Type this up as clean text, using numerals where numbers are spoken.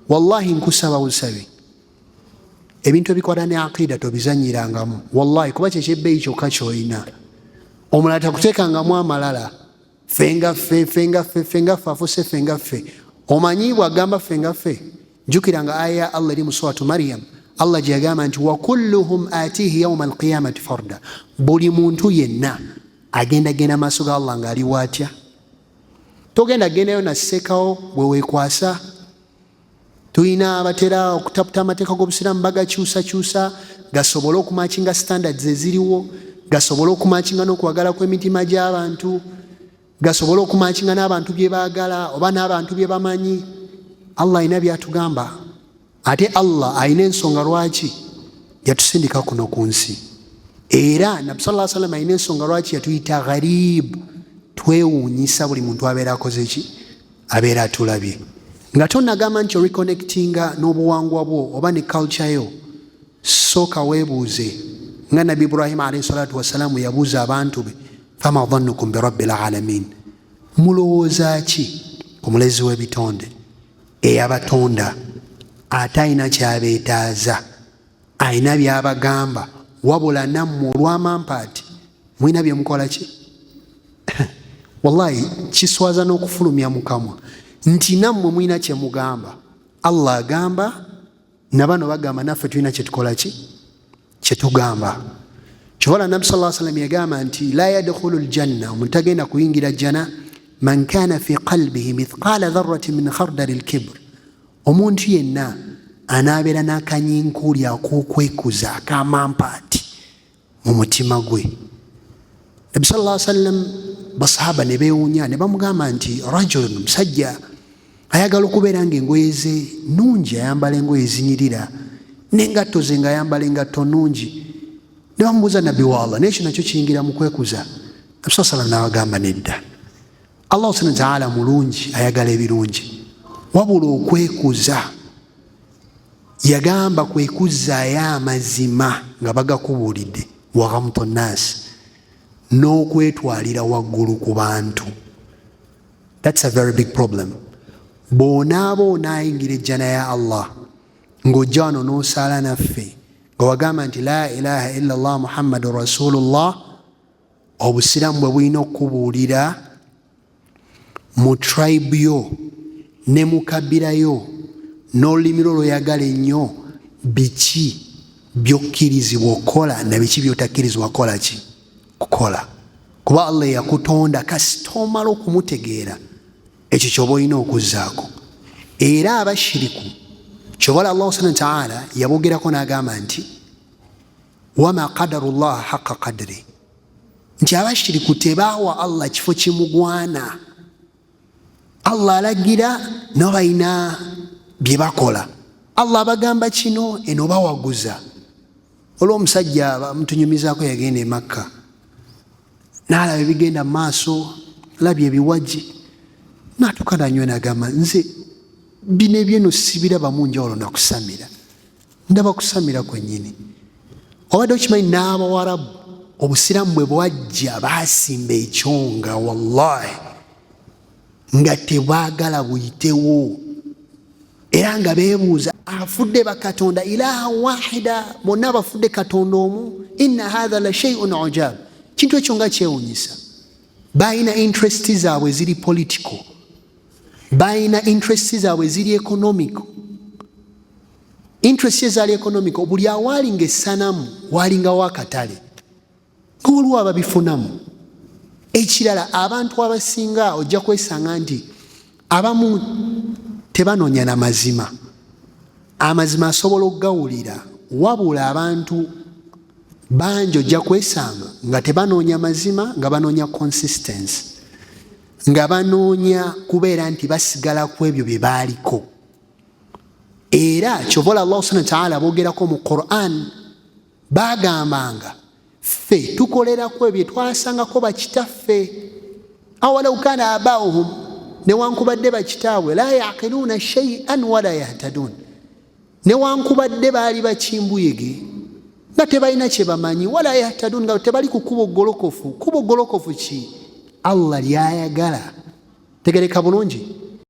wallahi nkusaba busabe ebintu ebikola ne aqida tobizanyirangamu wallahi kuba kyekyebeeyi kyokka kyoyina omulala takuteekangamu amalala fengaffe afuse fengaffe omanyi bwagamba fengaffe jukiranga aya ya Allah eri mu suratu Maryam Allah gye yagamba nti wakulluhum atihi yauma alqiyamati farda buli muntu yenna agenda maaso ga Allah ng'ali bw'atya togenda gendayo nassekawo bwe weekwasa tulina abatera okutaputa amateeka g'obusiraamu bagakyusakyusa gasobole okumakinga standards eziriwo gasobole okumakinga n'okwagala kw'emitima gy'abantu gasobole okumakinga n'abantu bye baagala oba n'abantu bye bamanyi Allah alina byatugamba ate Allah alina ensonga lwaki yatusindika kuno ku nsi era Nabbi sallallahu alaihi wasallam alina ensonga lwaki yatuyita gharib twewuunyisa buli muntu abeera akoze ki abeera atulabye nga tonagamba nti reconnectinga n'obuwangwa bwo oba ne culture yo sooka weebuuze nga Nabi Ibrahim alayhi salatu wassalamu yabuuza abantu be fama dhannukum bi rabbil alamin mulowooza ki ku mulezi w'ebitonde eyabatonda ate alina kyabeetaaza alina byabagamba wabula nammwe olw'amampaati mulina bye mukola ki wallahi kiswaza n'okufulumya mu kamwa nti nammwe mulina kye mugamba Allah agamba nabano bagamba naffe tulina kye tukola ki kye tugamba kyobola Nabbi sallallahu alaihi wasallam yagamba nti la yadkhulu aljanna omuntu tagenda kuyingira jjana man kana fi qalbihi mithqala dharratin min khardari alkibr omuntu yenna anaabeera n'akanyinkuuli ak'okwekuza ak'amampaati mu mutima gwe Nabbi sallallahu alaihi wasallam basahaba ne beewuunya ne bamugamba nti rajulun musajja ayagala okubeera ng'engoye ze nnungi ayambala engoye ezinyirira n'engatto ze ng'ayambala engatto nnungi ne bamubuuza nabbi wa Allah n'ekyo nakyo kiyingira mu kwekuza Nabbi sallallahu alaihi wasallam n'abagamba nedda Allah subhanahu wa ta'ala mulungi ayagala ebirungi wabula okwekuza yagamba kwekuzzaayo amazima nga bagakubuulidde wa ghamtu nnaasi n'okwetwalira waggulu ku bantu. That's a very big problem. Bw'onaaba onaayingira ejjana ya Allah ng'ojja wano n'osaala naffe nga wagamba nti la ilaha illa Allah muhammadun rasulullah, obusiraamu bwe bulina okukubuulira mu tribe yo ne mu kabira yo n'olulimi lwo lw'oyagala ennyo biki byokkirizibwa okukola na biki byotakkirizibwa kukola. Kuba Allah yakutonda kasita omala okumutegeera ekyo ky'oba olina okuzzaako. Era abashiriku kyobola Allah subhanahu wa ta'ala yabogerako n'agamba nti wama qadarullaha haqqa qadri, nti abashiriku tebaawa Allah kifo kimugwana. Allah alagira nabo balina bye bakola. Allah bagamba kino eno bawaguza. Olw'omusajja bamutunyumizaako yagenda e Makka n'alaba ebigenda mu maaso, labye ebiwaji, n'atuuka nanywe n'agamba nze bino ebyeno sibirabamu njawulo nakusamira, ndaba kusamira kwennyini. Obadde okimanyi n'Abawarabu obusiraamu bwe bwajja baasimba ekyonga wallahi nga tebaagala buyitewo, era nga beebuuza afudde bakatonda ilaha wahida, bonna bafudde katonda omu. Inna hadha la shay'un ujab, kintu ekyo nga kyewuunyisa. Balina interest zaabwe ziri political, balina interest zaabwe ziri economical. Interest ezaali economical, buli awaalinga essanamu waalingawo akatale nga waliwo ababifunamu. Ekirala, abantu abasinga ojja kwesanga nti abamu tebanoonya na mazima. Amazima asobola okugawulira, wabula abantu bangi ojja kwesanga nga tebanoonya mazima, nga banoonya consistency, nga banoonya kubeera nti basigala ku ebyo bye baaliko. Era kyovola Allah subhanahu wa ta'ala boogerako mu Quran, bagambanga ffe tukolera ku ebyo twasangako bakitaffe. Awalau kana abaahum, newankubadde bakitaabwe la yaqiluuna shay'an wala yahtadun, newankubadde baali bakimbuyege nga tebalina kye bamanyi, wala yahtadun, nga tebali ku kubo golokofu. Kubo golokofu ki? Allah lyayagala. Tegereka bulungi,